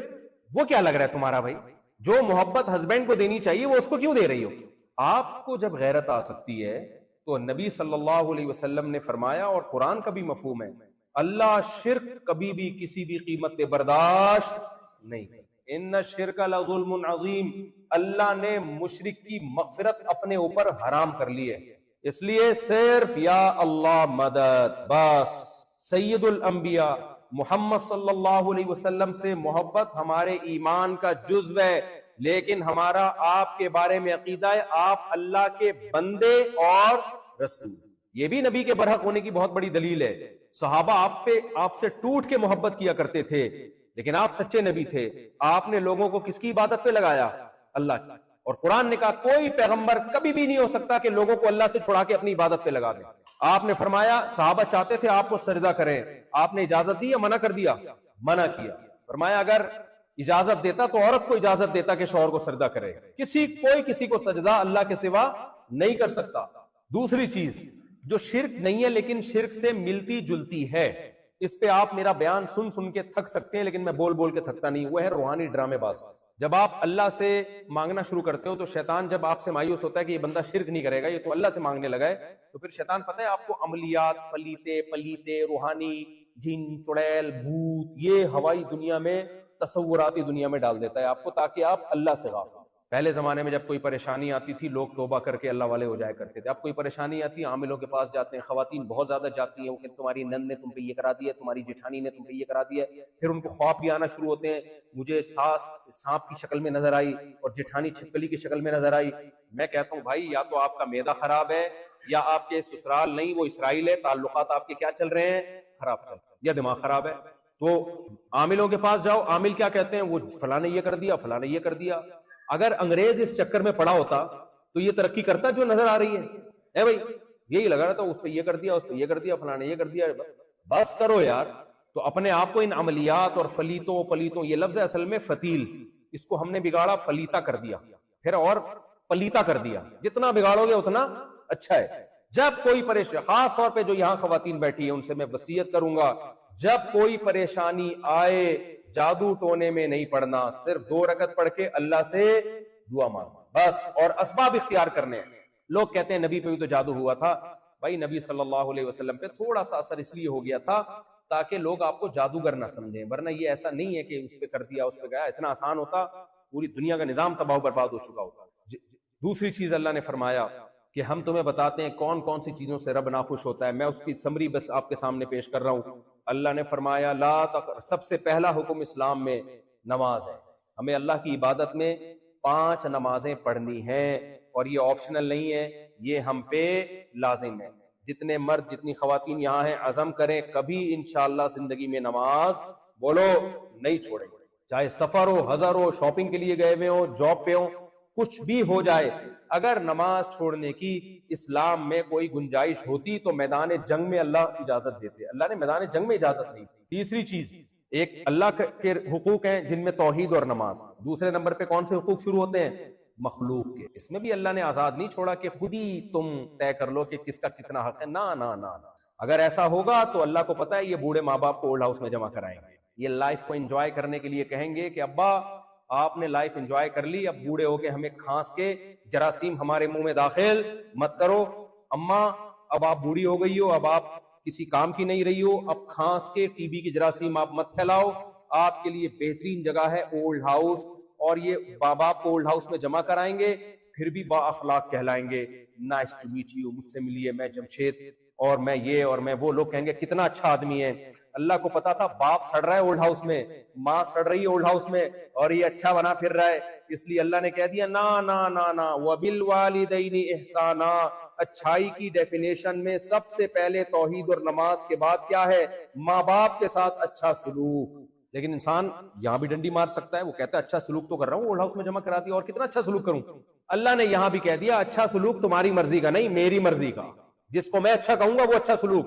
وہ کیا لگ رہا ہے تمہارا بھائی؟ جو محبت ہسبینڈ کو دینی چاہیے وہ اس کو کیوں دے رہی ہو؟ آپ کو جب غیرت آ سکتی ہے تو نبی صلی اللہ علیہ وسلم نے فرمایا, اور قرآن کا بھی مفہوم ہے, اللہ شرک کبھی بھی کسی بھی قیمت پہ برداشت نہیں. ان الشرک لظلم عظیم, اللہ نے مشرک کی مغفرت اپنے اوپر حرام کر لی ہے. اس لیے صرف یا اللہ مدد بس. سید الانبیاء محمد صلی اللہ علیہ وسلم سے محبت ہمارے ایمان کا جزو ہے, لیکن ہمارا آپ کے بارے میں عقیدہ ہے آپ اللہ کے بندے اور رسول. یہ بھی نبی کے برحق ہونے کی بہت بڑی دلیل ہے. صحابہ آپ سے ٹوٹ کے محبت کیا کرتے تھے, لیکن آپ سچے نبی تھے. آپ نے لوگوں کو کس کی عبادت پہ لگایا؟ اللہ کی. اور قرآن نے کہا کوئی پیغمبر کبھی بھی نہیں ہو سکتا کہ لوگوں کو اللہ سے چھڑا کے اپنی عبادت پہ لگا دے. آپ نے فرمایا صحابہ چاہتے تھے آپ کو سجدہ کریں, آپ نے اجازت دی یا منع کر دیا؟ منع کیا. فرمایا اگر اجازت دیتا تو عورت کو اجازت دیتا کہ شوہر کو سجدہ کرے. کوئی کسی کو سجدہ اللہ کے سوا نہیں کر سکتا. دوسری چیز جو شرک نہیں ہے لیکن شرک سے ملتی جلتی ہے, اس پہ آپ میرا بیان سن سن کے تھک سکتے ہیں لیکن میں بول بول کے تھکتا نہیں, وہ ہے روحانی ڈرامے باز. جب آپ اللہ سے مانگنا شروع کرتے ہو تو شیطان جب آپ سے مایوس ہوتا ہے کہ یہ بندہ شرک نہیں کرے گا, یہ تو اللہ سے مانگنے لگا ہے, تو پھر شیطان پتہ ہے آپ کو عملیات, فلیتے پلیتے, روحانی جن چڑیل بھوت, یہ ہوائی دنیا میں تصوراتی دنیا میں ڈال دیتا ہے آپ کو, تاکہ آپ اللہ سے غافل. پہلے زمانے میں جب کوئی پریشانی آتی تھی لوگ توبہ کر کے اللہ والے ہو جایا کرتے تھے. اب کوئی پریشانی آتی ہے عاملوں کے پاس جاتے ہیں, خواتین بہت زیادہ جاتی ہیں, وہ کہ تمہاری نند نے تم پہ یہ کرا دیا, تمہاری جیٹھانی نے تم پہ یہ کرا دیا. پھر ان کو خواب بھی آنا شروع ہوتے ہیں, مجھے ساس سانپ کی شکل میں نظر آئی اور جیٹھانی چھپکلی کی شکل میں نظر آئی. میں کہتا ہوں بھائی یا تو آپ کا معدہ خراب ہے یا آپ کے سسرال نہیں وہ اسرائیل ہے, تعلقات آپ کے کیا چل رہے ہیں؟ خراب چل رہے ہیں, یا دماغ خراب ہے. تو عاملوں کے پاس جاؤ, عامل کیا کہتے ہیں, وہ فلاں نے یہ کر دیا, فلاں نے یہ کر دیا. اگر انگریز اس چکر میں پڑا ہوتا تو یہ ترقی کرتا جو نظر آ رہی ہے؟ اے بھائی یہی لگا رہا تھا, اس پہ یہ کر دیا, اس پہ یہ کر دیا, فلاں نے یہ کر دیا. بس کرو یار. تو اپنے آپ کو ان عملیات اور فلیتوں پلیتوں, یہ لفظ ہے اصل میں فتیل, اس کو ہم نے بگاڑا فلیتا کر دیا, پھر اور پلیتا کر دیا. جتنا بگاڑو گے اتنا اچھا ہے. جب کوئی پریشانی, خاص طور پہ جو یہاں خواتین بیٹھی ہیں ان سے میں وصیت کروں گا, جب کوئی پریشانی آئے جادو ٹونے میں نہیں پڑنا, صرف 2 رکعت پڑھ کے اللہ سے دعا مانگنا بس, اور اسباب اختیار کرنے ہیں. لوگ کہتے ہیں نبی پہ بھی تو جادو ہوا تھا. بھائی نبی صلی اللہ علیہ وسلم پہ تھوڑا سا اثر اس لیے ہو گیا تھا تاکہ لوگ آپ کو جادوگر نہ سمجھیں, ورنہ یہ ایسا نہیں ہے کہ اس پہ کر دیا اس پہ گیا, اتنا آسان ہوتا پوری دنیا کا نظام تباہ و برباد ہو چکا ہوتا. دوسری چیز اللہ نے فرمایا کہ ہم تمہیں بتاتے ہیں کون کون سی چیزوں سے رب ناخوش ہوتا ہے. میں اس کی سمری بس آپ کے سامنے پیش کر رہا ہوں. اللہ نے فرمایا سب سے پہلا حکم اسلام میں نماز ہے. ہمیں اللہ کی عبادت میں 5 نمازیں پڑھنی ہیں, اور یہ آپشنل نہیں ہے, یہ ہم پہ لازم ہے. جتنے مرد جتنی خواتین یہاں ہیں عزم کریں کبھی انشاءاللہ زندگی میں نماز بولو نہیں چھوڑیں گے, چاہے سفر ہو, حضر ہو, شاپنگ کے لیے گئے ہوئے ہو, جاب پہ ہو, کچھ بھی ہو جائے. اگر نماز چھوڑنے کی اسلام میں کوئی گنجائش ہوتی تو میدان جنگ میں اللہ اجازت دیتے. اللہ نے میدان جنگ میں اجازت نہیں. تیسری چیز, ایک اللہ کے حقوق ہیں جن میں توحید اور نماز. دوسرے نمبر پہ کون سے حقوق شروع ہوتے ہیں؟ مخلوق کے. اس میں بھی اللہ نے آزاد نہیں چھوڑا کہ خود ہی تم طے کر لو کہ کس کا کتنا حق ہے. نا نا نا نا. اگر ایسا ہوگا تو اللہ کو پتا ہے یہ بوڑھے ماں باپ کو اولڈ ہاؤس میں جمع کرائیں گے. یہ لائف کو انجوائے کرنے کے لیے کہیں گے کہ ابا آپ نے لائف انجوائے کر لی, اب بوڑھے ہو کے ہمیں کھانس کے جراثیم ہمارے منہ میں داخل مت کرو. اماں اب آپ بوڑھی ہو گئی ہو, اب آپ کسی کام کی نہیں رہی ہو, اب کھانس کے ٹی بی کی جراثیم آپ مت پھیلاؤ. آپ کے لیے بہترین جگہ ہے اولڈ ہاؤس, اور یہ بابا کو اولڈ ہاؤس میں جمع کرائیں گے, پھر بھی با اخلاق کہلائیں گے. نائس ٹو میٹ یو, مجھ سے ملیے, میں جمشید اور میں یہ اور میں وہ. لوگ کہیں گے کتنا اچھا آدمی ہے. اللہ کو پتا تھا باپ سڑ رہا ہے اولڈ ہاؤس میں, ماں سڑ رہی ہے اولڈ ہاؤس میں, اور یہ اچھا بنا پھر رہا ہے. اس لیے اللہ نے کہہ دیا نا نا نا نا, وبالوالدین احسانا. اچھائی کی ڈیفینیشن میں سب سے پہلے توحید اور نماز کے بعد کیا ہے؟ ماں باپ کے ساتھ اچھا سلوک. لیکن انسان یہاں بھی ڈنڈی مار سکتا ہے, وہ کہتا ہے اچھا سلوک تو کر رہا ہوں, اولڈ ہاؤس میں جمع کرا دیا, اور کتنا اچھا سلوک کروں. اللہ نے یہاں بھی کہہ دیا اچھا سلوک تمہاری مرضی کا نہیں, میری مرضی کا. جس کو میں اچھا کہوں گا وہ اچھا سلوک.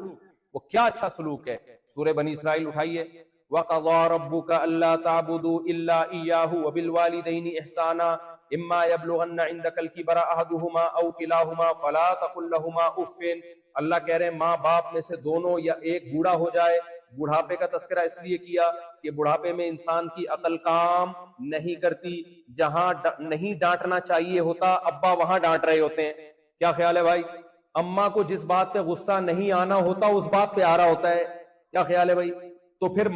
وہ کیا اچھا سلوک ہے؟ سورہ بنی اسرائیل اٹھائیے. وَقَضَىٰ رَبُّكَ أَلَّا تَعْبُدُوا إِلَّا إِيَّاهُ وَبِالْوَالِدَيْنِ إِحْسَانًا إِمَّا يَبْلُغَنَّ عِندَكَ الْكِبَرَ أَحَدُهُمَا أَوْ كِلَاهُمَا فَلَا تَقُل لَّهُمَا أُفٍّ. اللہ کہہ رہے ہیں ماں باپ میں سے دونوں یا ایک بوڑھا ہو جائے. بڑھاپے کا تذکرہ اس لیے کیا کہ بڑھاپے میں انسان کی عقل کام نہیں کرتی. جہاں نہیں ڈانٹنا چاہیے ہوتا ابا وہاں ڈانٹ رہے ہوتے ہیں. کیا خیال ہے بھائی؟ اماں کو جس بات پہ غصہ نہیں آنا ہوتا اس بات پہ آ رہا ہوتا ہے. کیا خیال ہے بھائی؟ تو پھر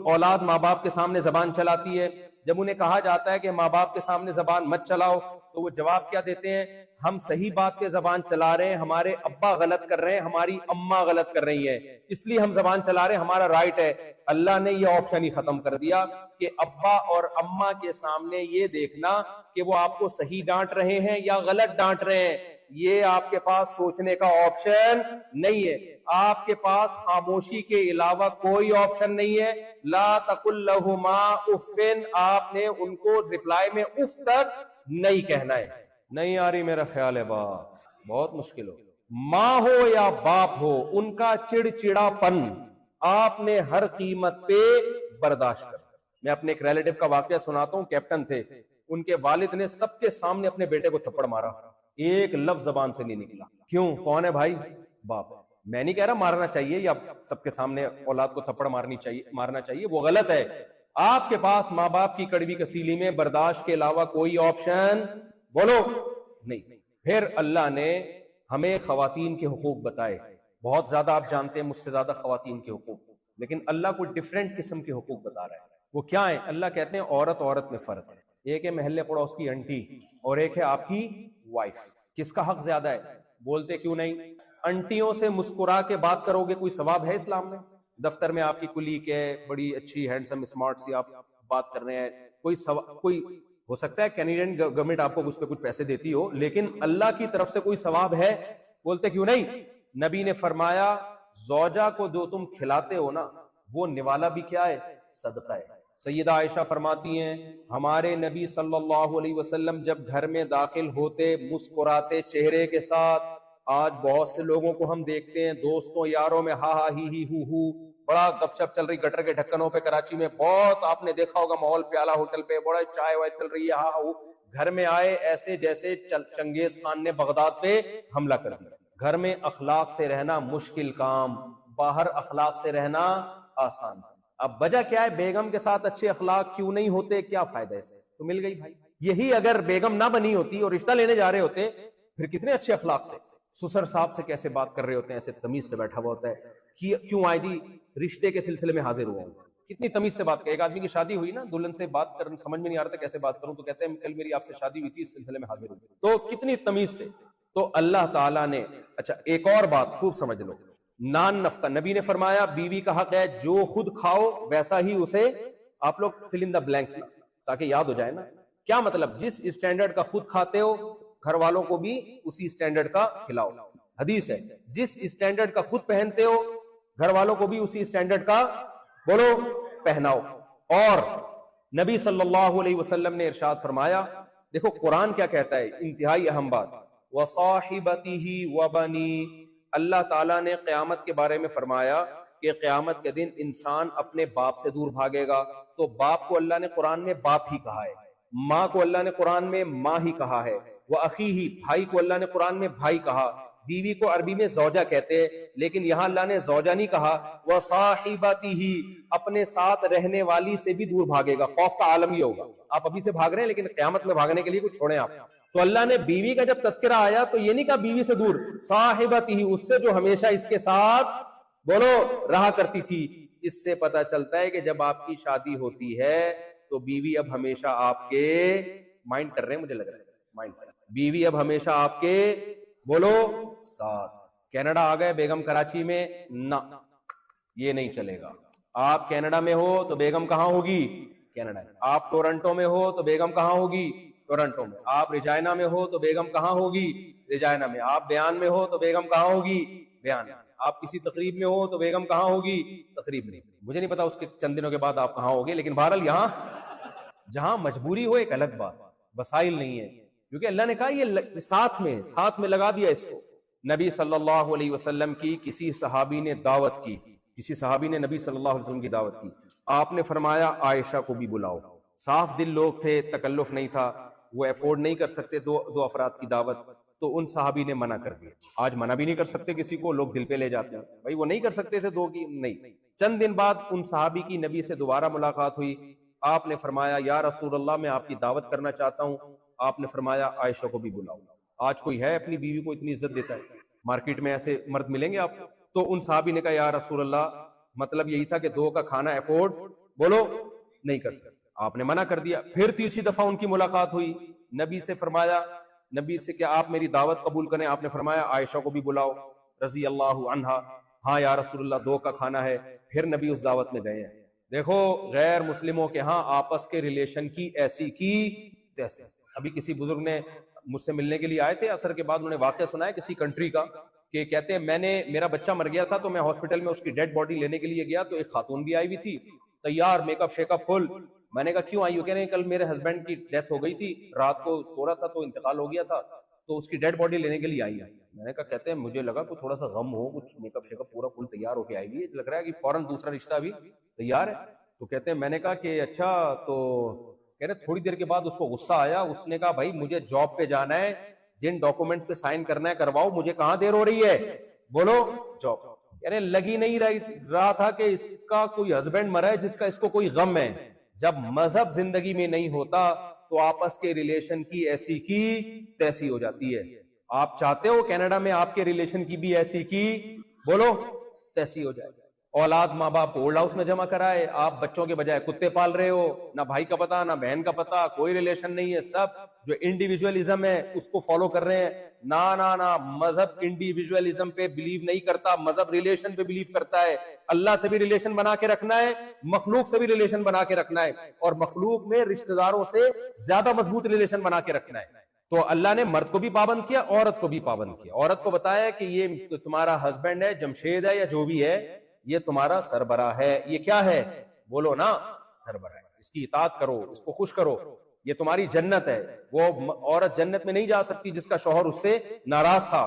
اولاد ماں باپ کے سامنے زبان چلاتی ہے. جب انہیں کہا جاتا ہے کہ ماں باپ کے سامنے زبان مت چلاؤ تو وہ جواب کیا دیتے ہیں؟ ہم صحیح بات پہ زبان چلا رہے ہیں, ہمارے ابا غلط کر رہے ہیں, ہماری اماں غلط کر رہی ہیں, اس لیے ہم زبان چلا رہے ہیں, ہمارا رائٹ ہے. اللہ نے یہ آپشن ہی ختم کر دیا کہ ابا اور اماں کے سامنے یہ دیکھنا کہ وہ آپ کو صحیح ڈانٹ رہے ہیں یا غلط ڈانٹ رہے ہیں, یہ آپ کے پاس سوچنے کا آپشن نہیں ہے. آپ کے پاس خاموشی کے علاوہ کوئی آپشن نہیں ہے. لا تقل لہما اف, آپ نے ان کو ریپلائی میں اف تک نہیں کہنا ہے. نہیں آ رہی میرا خیال ہے بات؟ بہت مشکل ہو. ماں ہو یا باپ ہو, ان کا چڑچڑا پن آپ نے ہر قیمت پہ برداشت کرنا. میں اپنے ایک ریلیٹیو کا واقعہ سناتا ہوں. کیپٹن تھے, ان کے والد نے سب کے سامنے اپنے بیٹے کو تھپڑ مارا, ایک لفظ زبان سے نہیں نکلا. کیوں؟ کون ہے بھائی؟ باپ. میں نہیں کہہ رہا مارنا چاہیے یا سب کے سامنے اولاد کو تھپڑ مارنا چاہیے, وہ غلط ہے. آپ کے پاس ماں باپ کی کڑوی کسیلی میں برداشت کے علاوہ کوئی آپشن بولو نہیں. پھر اللہ نے ہمیں خواتین کے حقوق بتائے. بہت زیادہ آپ جانتے ہیں مجھ سے زیادہ خواتین کے حقوق, لیکن اللہ کو ڈیفرنٹ قسم کے حقوق بتا رہا ہے. وہ کیا ہیں؟ اللہ کہتے ہیں عورت عورت میں فرق ہے. ایک ہے محلے پڑوس کی انٹی اور ایک ہے آپ کی وائف. کس کا حق زیادہ ہے؟ بولتے کیوں نہیں؟ انٹیوں سے مسکرا کے بات کرو گے کوئی ثواب ہے اسلام میں؟ دفتر میں آپ کی کلیگ ہے, بڑی اچھی ہینڈسم اسمارٹ سی, آپ بات کر رہے ہیں, کوئی ہو سکتا ہے کینیڈین گورنمنٹ آپ کو اس پہ کچھ پیسے دیتی ہو, لیکن اللہ کی طرف سے کوئی ثواب ہے؟ بولتے کیوں نہیں؟ نبی نے فرمایا زوجہ کو جو تم کھلاتے ہو نا وہ نوالا بھی کیا ہے؟ صدقہ ہے. سیدہ عائشہ فرماتی ہیں ہمارے نبی صلی اللہ علیہ وسلم جب گھر میں داخل ہوتے مسکراتے چہرے کے ساتھ. آج بہت سے لوگوں کو ہم دیکھتے ہیں دوستوں یاروں میں ہا ہا ہی ہو, بڑا گپ شپ چل رہی گٹر کے ڈھکنوں پہ کراچی میں, بہت آپ نے دیکھا ہوگا ماحول پیالہ ہوٹل پہ بڑا چائے وائے چل رہی ہے, ہا ہا. گھر میں آئے ایسے جیسے چنگیز خان نے بغداد پہ حملہ کر دیا. گھر میں اخلاق سے رہنا مشکل کام, باہر اخلاق سے رہنا آسان. اب وجہ کیا ہے؟ بیگم کے ساتھ اچھے اخلاق کیوں نہیں ہوتے؟ کیا فائدہ ہے؟ تو مل گئی بھائی. یہی اگر بیگم نہ بنی ہوتی اور رشتہ لینے جا رہے ہوتے پھر کتنے اچھے اخلاق سے سسر صاحب سے کیسے بات کر رہے ہوتے ہیں, ایسے تمیز سے بیٹھا ہوا ہوتا ہے. کیوں آئی جی رشتے کے سلسلے میں حاضر ہوا ہوں, کتنی تمیز سے بات. ایک آدمی کی شادی ہوئی نا, دلہن سے بات کرنا سمجھ میں نہیں آ رہا تھا کیسے بات کروں, تو کہتے ہیں کل میری آپ سے شادی ہوئی تھی اس سلسلے میں حاضر ہوں. تو کتنی تمیز سے. تو اللہ تعالیٰ نے اچھا ایک اور بات خوب سمجھ لو, نان نفقہ نبی نے فرمایا بیوی کا حق ہے جو خود کھاؤ ویسا ہی اسے, آپ لوگ فل ان دا بلینکس تاکہ یاد ہو جائے نا. کیا مطلب؟ جس اسٹینڈرڈ کا خود کھاتے ہو گھر والوں کو بھی اسی اسٹینڈرڈ کا کھلاؤ. حدیث ہے جس اسٹینڈرڈ کا خود پہنتے ہو گھر والوں کو بھی اسی اسٹینڈرڈ کا بولو پہناؤ. اور نبی صلی اللہ علیہ وسلم نے ارشاد فرمایا, دیکھو قرآن کیا کہتا ہے, انتہائی اہم بات, وَصَاحِبَتِهِ وَبَنِي. اللہ تعالیٰ نے قیامت کے بارے میں فرمایا کہ قیامت کے دن انسان اپنے باپ سے دور بھاگے گا. تو باپ کو اللہ نے قرآن میں باپ ہی کہا ہے. ماں کو اللہ نے قرآن میں ماں ہی کہا ہے، وَأَخِيهِ بھائی کو اللہ نے قرآن میں بھائی کہا، بیوی کو عربی میں زوجہ کہتے ہیں، لیکن یہاں اللہ نے زوجہ نہیں کہا، وَصَاحِبَتِهِ اپنے ساتھ رہنے والی سے بھی دور بھاگے گا، خوف کا عالم یہ ہوگا، آپ ابھی سے بھاگ رہے ہیں لیکن قیامت میں بھاگنے کے لیے کچھ چھوڑیں آپ۔ تو اللہ نے بیوی کا جب تذکرہ آیا تو یہ نہیں کہا بیوی سے دور، صاحبتہ اس سے جو ہمیشہ اس کے ساتھ بولو رہا کرتی تھی۔ اس سے پتہ چلتا ہے کہ جب آپ کی شادی ہوتی ہے تو بیوی اب ہمیشہ آپ کے مائنڈ کر رہے ہیں، مجھے لگ رہا ہے مائنڈ، بیوی اب ہمیشہ آپ کے بولو ساتھ۔ کینیڈا آ گئے بیگم کراچی میں، نہ یہ نہیں چلے گا۔ آپ کینیڈا میں ہو تو بیگم کہاں ہوگی؟ کینیڈا میں۔ آپ ٹورنٹو میں ہو تو بیگم کہاں ہوگی؟ ٹورنٹو میں۔ آپ رجائنا میں ہو تو بیگم کہاں ہوگی؟ رجائنا میں۔ آپ بیان میں ہو تو بیگم کہاں ہوگی؟ بیان میں۔ آپ کسی تقریب میں ہو تو بیگم کہاں ہوگی؟ تقریب میں۔ مجھے نہیں پتا اس کے چند دنوں کے بعد آپ کہاں ہوگے، لیکن بہرحال یہاں جہاں مجبوری ہو ایک الگ بات، وسائل نہیں ہے، کیونکہ اللہ نے کہا یہ ساتھ میں لگا دیا اس کو۔ نبی صلی اللہ علیہ وسلم کی کسی صحابی نے دعوت کی، کسی صحابی نے نبی صلی اللہ علیہ وسلم کی دعوت کی، آپ نے فرمایا عائشہ کو بھی بلاؤ۔ صاف دل لوگ تھے، تکلف نہیں تھا، وہ افورڈ نہیں کر سکتے دو افراد کی دعوت، تو ان صحابی نے منع کر دیا۔ آج منع بھی نہیں کر سکتے کسی کو، لوگ دل پہ لے جاتے ہیں، بھائی وہ نہیں کر سکتے تھے دو کی، نہیں۔ چند دن بعد ان صحابی کی نبی سے دوبارہ ملاقات ہوئی، آپ نے فرمایا یا رسول اللہ میں آپ کی دعوت کرنا چاہتا ہوں، آپ نے فرمایا عائشہ کو بھی بلاؤ۔ آج کوئی ہے اپنی بیوی کو اتنی عزت دیتا ہے؟ مارکیٹ میں ایسے مرد ملیں گے آپ کو؟ تو ان صحابی نے کہا یا رسول اللہ مطلب یہی تھا کہ دو کا کھانا افورڈ بولو نہیں کر سکتے، آپ نے منع کر دیا۔ پھر تیسری دفعہ ان کی ملاقات ہوئی، نبی سے فرمایا، نبی سے کہ آپ میری دعوت قبول کریں، آپ نے فرمایا عائشہ کو بھی بلاؤ رضی اللہ عنہا۔ ہاں یا رسول اللہ دو کا کھانا ہے۔ پھر نبی اس دعوت میں گئے ہیں۔ دیکھو غیر مسلموں کے ہاں آپس کے ریلیشن کی ایسی کی تیسی۔ ابھی کسی بزرگ نے مجھ سے ملنے کے لیے آئے تھے، عصر کے بعد انہوں نے واقعہ سنا ہے کسی کنٹری کا، کہ کہتے ہیں میرا بچہ مر گیا تھا تو میں ہاسپٹل میں اس کی ڈیڈ باڈی لینے کے لیے گیا تو ایک خاتون بھی آئی ہوئی تھی، تیار، میک اپ شیک اپ فل۔ میں نے کہا کیوں آئی ہو؟ کہہ رہے ہیں کل میرے ہسبینڈ کی ڈیتھ ہو گئی تھی، رات کو سو رہا تھا تو انتقال ہو گیا تھا، تو اس کی ڈیڈ باڈی لینے کے لیے آئی ہے۔ میں نے کہا کہتے ہیں مجھے لگا کوئی تھوڑا سا غم ہو، کچھ میک اپ شیک اپ پورا فل تیار ہو کے آئی ہوئی ہے، لگ رہا ہے کہ فوراً دوسرا رشتہ بھی تیار ہے۔ تو کہتے ہیں میں نے کہا کہ اچھا، تو کہہ رہے تھوڑی دیر کے بعد اس کو غصہ آیا، اس نے کہا بھائی مجھے جاب پہ جانا ہے، جن ڈاکومنٹس پہ سائن کرنا ہے کرواؤ، مجھے کہاں دیر ہو رہی ہے؟ بولو جاب۔ کہہ رہے لگی نہیں رہا تھا کہ اس کا کوئی ہسبینڈ مرا ہے جس کا اس کو کوئی غم ہے۔ جب مذہب زندگی میں نہیں ہوتا تو آپس کے ریلیشن کی ایسی کی تیسی ہو جاتی ہے۔ آپ چاہتے ہو کینیڈا میں آپ کے ریلیشن کی بھی ایسی کی بولو تیسی ہو جائے؟ اولاد ماں باپ اولڈ ہاؤس میں جمع کرائے، آپ بچوں کے بجائے کتے پال رہے ہو، نہ بھائی کا پتہ نہ بہن کا پتہ، کوئی ریلیشن نہیں ہے، سب جو انڈیویجولزم ہے اس کو فالو کر رہے ہیں۔ نہ مذہب انڈیویجولزم پہ بلیو نہیں کرتا، مذہب ریلیشن پہ بلیو کرتا ہے۔ اللہ سے بھی ریلیشن بنا کے رکھنا ہے، مخلوق سے بھی ریلیشن بنا کے رکھنا ہے، اور مخلوق میں رشتہ داروں سے زیادہ مضبوط ریلیشن بنا کے رکھنا ہے۔ تو اللہ نے مرد کو بھی پابند کیا، عورت کو بھی پابند کیا۔ عورت کو بتایا کہ یہ تمہارا ہسبینڈ ہے، جمشید ہے یا جو بھی ہے، یہ تمہارا سربراہ ہے۔ یہ کیا ہے؟ بولو نا، سربراہ ہے۔ اس کی اطاعت کرو، اس کو خوش کرو، یہ تمہاری جنت ہے۔ وہ عورت جنت میں نہیں جا سکتی جس کا شوہر اس سے ناراض تھا۔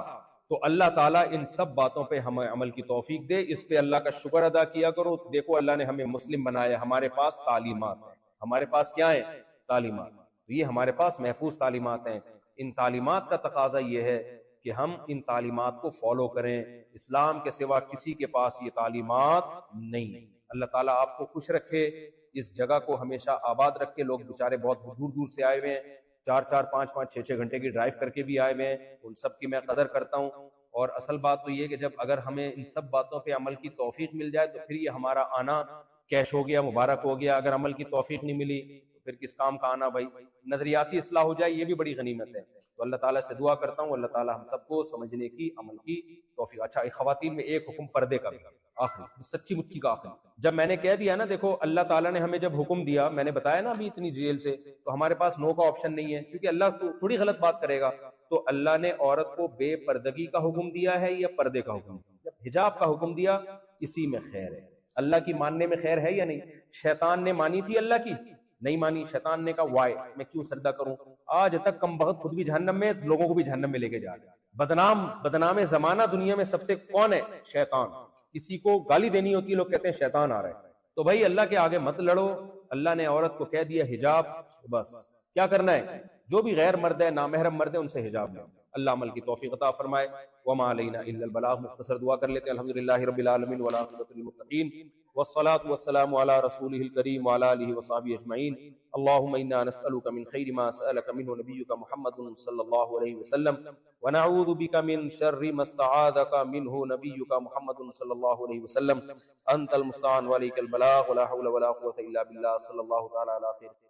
تو اللہ تعالیٰ ان سب باتوں پہ ہمیں عمل کی توفیق دے، اس پہ اللہ کا شکر ادا کیا کرو۔ دیکھو اللہ نے ہمیں مسلم بنایا، ہمارے پاس تعلیمات ہیں، ہمارے پاس کیا ہے؟ تعلیمات۔ تو یہ ہمارے پاس محفوظ تعلیمات ہیں۔ ان تعلیمات کا تقاضا یہ ہے کہ ہم ان تعلیمات کو فالو کریں۔ اسلام کے سوا کسی کے پاس یہ تعلیمات نہیں۔ اللہ تعالیٰ آپ کو خوش رکھے، اس جگہ کو ہمیشہ آباد رکھے۔ لوگ بیچارے بہت دور دور سے آئے ہوئے ہیں، 4-4 5-5 6-6 گھنٹے کی ڈرائیو کر کے بھی آئے ہوئے ہیں، ان سب کی میں قدر کرتا ہوں۔ اور اصل بات تو یہ کہ جب اگر ہمیں ان سب باتوں پہ عمل کی توفیق مل جائے تو پھر یہ ہمارا آنا کیش ہو گیا، مبارک ہو گیا۔ اگر عمل کی توفیق نہیں ملی تو پھر کس کام کا آنا بھائی؟ نظریاتی اصلاح ہو جائے یہ بھی بڑی غنیمت ہے۔ تو اللہ تعالیٰ سے دعا کرتا ہوں اللہ تعالیٰ ہم سب کو سمجھنے کی، عمل کی توفیق۔ اچھا خواتین میں ایک حکم پردے کا بھی، آخری سچی مچی کا آخری۔ جب میں نے کہہ دیا نا، دیکھو اللہ تعالیٰ نے ہمیں جب حکم دیا، میں نے بتایا نا ابھی اتنی ڈیٹیل سے، تو ہمارے پاس نو کا آپشن نہیں ہے، کیونکہ اللہ تو تھوڑی غلط بات کرے گا۔ تو اللہ نے عورت کو بے پردگی کا حکم دیا ہے یا پردے کا حکم دیا؟ جب حجاب کا حکم دیا، اسی میں خیر ہے۔ اللہ کی ماننے میں خیر ہے یا نہیں؟ شیطان نے مانی تھی اللہ کی؟ نہیں مانی۔ شیطان نے کہا وائی، میں کیوں سجدہ کروں؟ آج تک کم بخت خود بھی جہنم میں، لوگوں کو بھی جہنم میں لے کے جا رہا ہے۔ بدنام زمانہ دنیا میں سب سے کون ہے؟ شیطان۔ کسی کو گالی دینی ہوتی ہے لوگ کہتے ہیں شیطان آ رہا ہے۔ تو بھائی اللہ کے آگے مت لڑو۔ اللہ نے عورت کو کہہ دیا حجاب، بس کیا کرنا ہے؟ جو بھی غیر مرد ہے، نامحرم مرد ہے، ان سے حجاب لیں۔ اللہ عمل کی توفیق عطا فرمائے۔ وما علینا الا البلاغ۔ مختصر دعا کر لیتے ہیں۔ الحمدللہ رب العالمین والعاقبۃ للمتقین والصلاة والسلام علی رسولہ الکریم وعلی آلہ وصحبہ اجمعین۔ اللہم انا نسألک من خیر ما سألک منہ نبیک محمد صلی اللہ علیہ وسلم ونعوذ بک من شر ما استعاذک منہ نبیک محمد صلی اللہ علیہ وسلم۔ انت المستعان وعلیک البلاغ ولا حول ولا قوة الا باللہ۔ صلی اللہ تعالی علی خیر